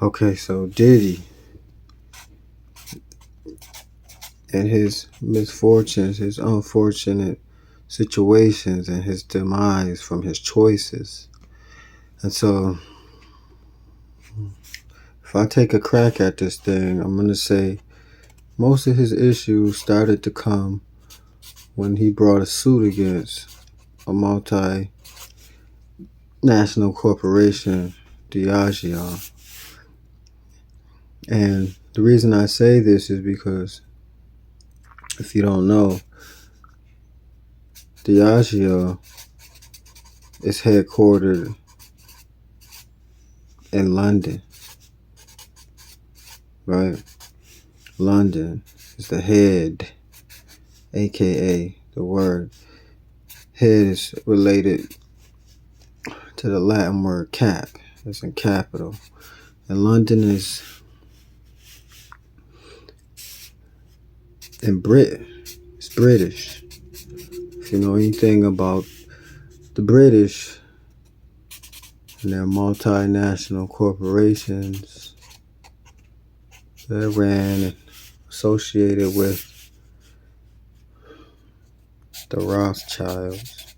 Okay, so Diddy and his misfortunes, his unfortunate situations, and his demise from his choices. And so, if I take a crack at this thing, I'm going to say most of his issues started to come when he brought a suit against a multinational corporation, Diageo. And the reason I say this is because, if you don't know, Diageo is headquartered in London, right? London is the head, aka the word head is related to the Latin word cap, as in capital. And London is in Britain. It's British. If you know anything about the British and their multinational corporations that ran and associated with the Rothschilds.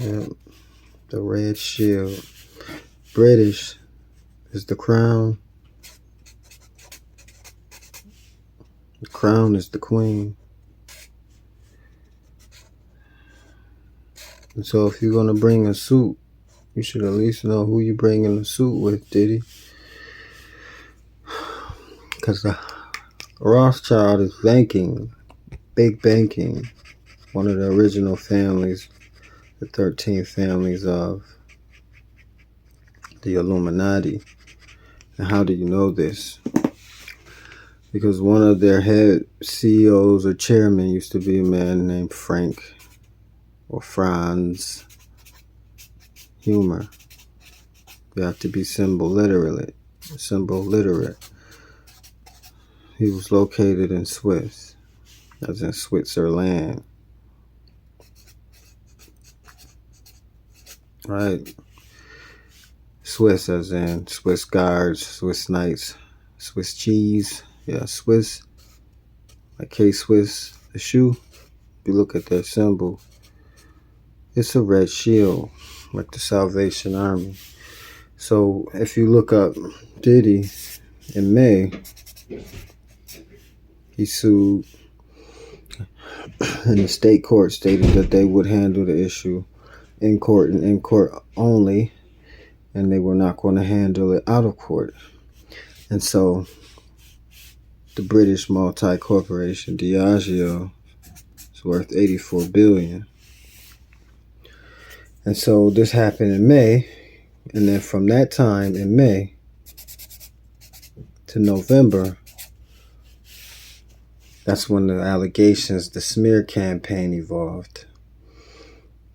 Yep, the Red Shield. British is the crown. The crown is the queen. And so if you're going to bring a suit, you should at least know who you're bringing a suit with, Diddy. Because the Rothschild is banking, big banking, one of the original families, the 13 families of the Illuminati. And how do you know this? Because one of their head CEOs or chairmen used to be a man named Frank or Franz Humor. You have to be symbol literate. He was located in Swiss, as in Switzerland. Right? Swiss as in Swiss guards, Swiss knights, Swiss cheese. Yeah, Swiss. Like K-Swiss, the shoe. If you look at their symbol, it's a red shield, like the Salvation Army. So if you look up Diddy in May, he sued, and the state court stated that they would handle the issue in court and in court only, and they were not going to handle it out of court. And so the British multi-corporation Diageo is worth $84 billion. And so this happened in May, and then from that time in May to November, that's when the allegations, the smear campaign evolved.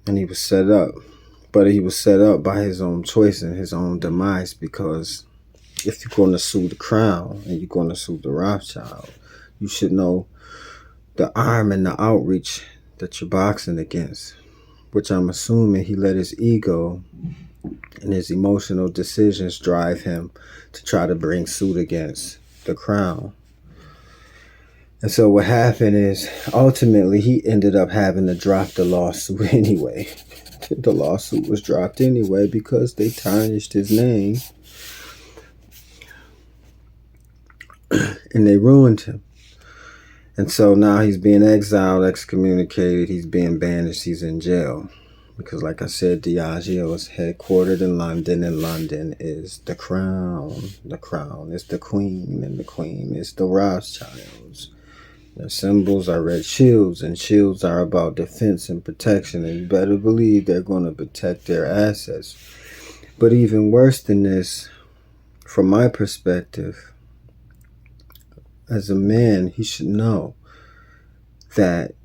And he was set up. But he was set up by his own choice and his own demise, because if you're going to sue the crown and you're going to sue the Rothschild, you should know the arm and the outreach that you're boxing against, which I'm assuming he let his ego and his emotional decisions drive him to try to bring suit against the crown. And so what happened is, ultimately, he ended up having to drop the lawsuit anyway. The lawsuit was dropped anyway because they tarnished his name and they ruined him. And so now he's being exiled, excommunicated, he's being banished, he's in jail. Because like I said, Diageo is headquartered in London, and London is the crown. The crown is the queen, and the queen is the Rothschilds. Their symbols are red shields, and shields are about defense and protection, and you better believe they're going to protect their assets. But even worse than this, from my perspective, as a man, he should know that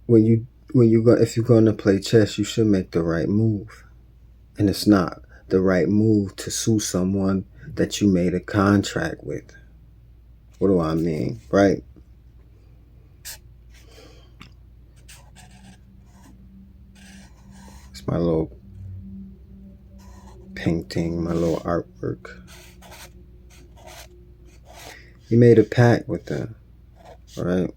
if you're going to play chess, you should make the right move. And it's not the right move to sue someone that you made a contract with. What do I mean, right? my little painting, my little artwork. He made a pact with them, right?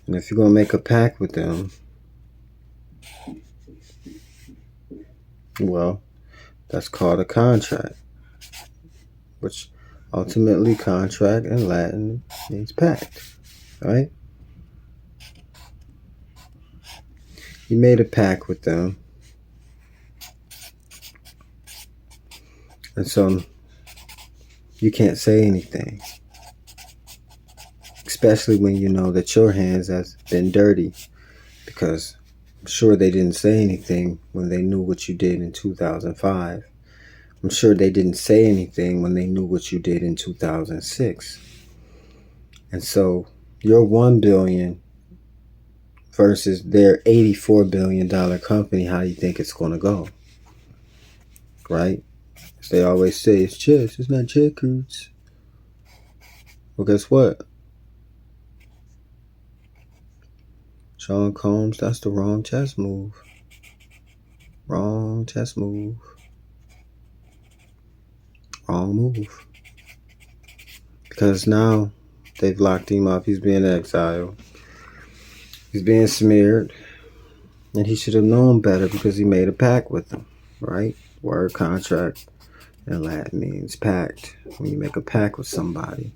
And if you're going to make a pact with them, well, that's called a contract, which ultimately contract in Latin means pact, right? He made a pact with them. And so you can't say anything, especially when you know that your hands has been dirty, because I'm sure they didn't say anything when they knew what you did in 2005. I'm sure they didn't say anything when they knew what you did in 2006. And so your $1 billion versus their $84 billion company, how do you think it's going to go? Right? As they always say, it's chess, it's not checkers. Well, guess what? Sean Combs, that's the wrong chess move. Wrong chess move. Wrong move. Because now they've locked him up. He's being exiled. He's being smeared. And he should have known better because he made a pact with them. Right? Word contract in Latin means pact. When you make a pact with somebody,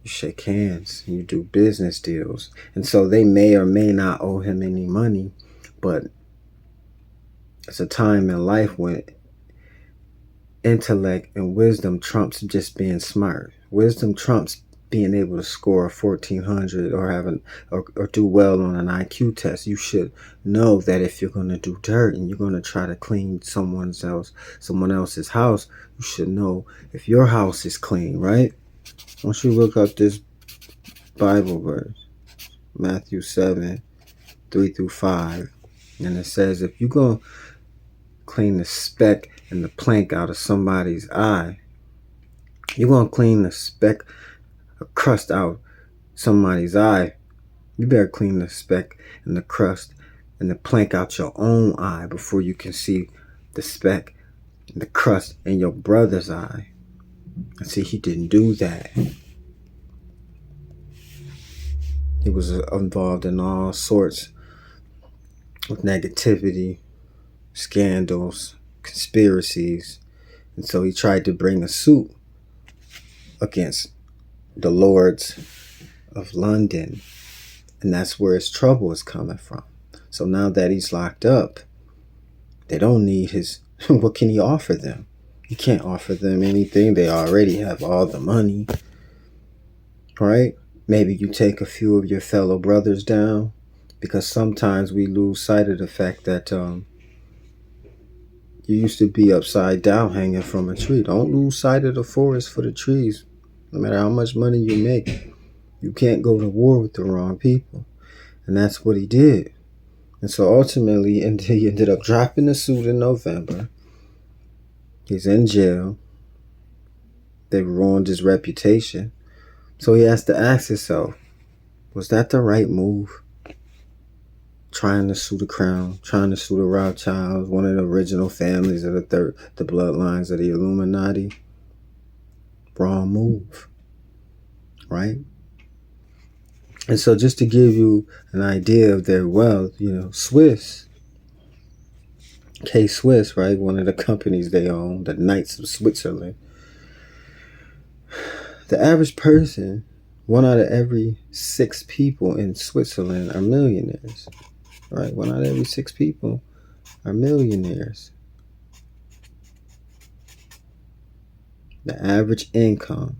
you shake hands and you do business deals. And so they may or may not owe him any money, but it's a time in life when intellect and wisdom trumps just being smart. Wisdom trumps being able to score 1400 or do well on an IQ test. You should know that if you're going to do dirt and you're going to try to clean someone else's house, you should know if your house is clean, right? Once you look up this Bible verse, Matthew 7, 3 through 5, and it says, if you're going to clean the speck and the plank out of somebody's eye, you're going to clean the speck, a crust out somebody's eye, you better clean the speck and the crust and the plank out your own eye before you can see the speck and the crust in your brother's eye. And see, he didn't do that. He was involved in all sorts of negativity, scandals, conspiracies. And so he tried to bring a suit against the lords of London. And that's where his trouble is coming from. So now that he's locked up, they don't need his... What can he offer them? He can't offer them anything. They already have all the money. Right? Maybe you take a few of your fellow brothers down, because sometimes we lose sight of the fact that you used to be upside down hanging from a tree. Don't lose sight of the forest for the trees. No matter how much money you make, you can't go to war with the wrong people. And that's what he did. And so ultimately, he ended up dropping the suit in November. He's in jail. They ruined his reputation. So he has to ask himself, was that the right move? Trying to sue the crown, trying to sue the Rothschilds, one of the original families of the bloodlines of the Illuminati. Wrong move, right? And so just to give you an idea of their wealth, Swiss, K-Swiss, right? One of the companies they own, the Knights of Switzerland. The average person, 1 out of every 6 people in Switzerland are millionaires, right? 1 out of every 6 people are millionaires. The average income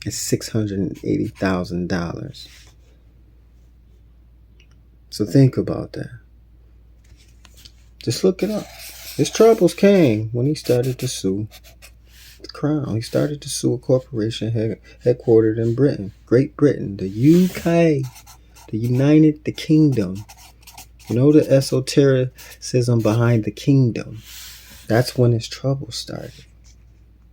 is $680,000. So think about that. Just look it up. His troubles came when he started to sue the crown. He started to sue a corporation headquartered in Britain, Great Britain, the UK, the United Kingdom. You know the esotericism behind the kingdom. That's when his trouble started.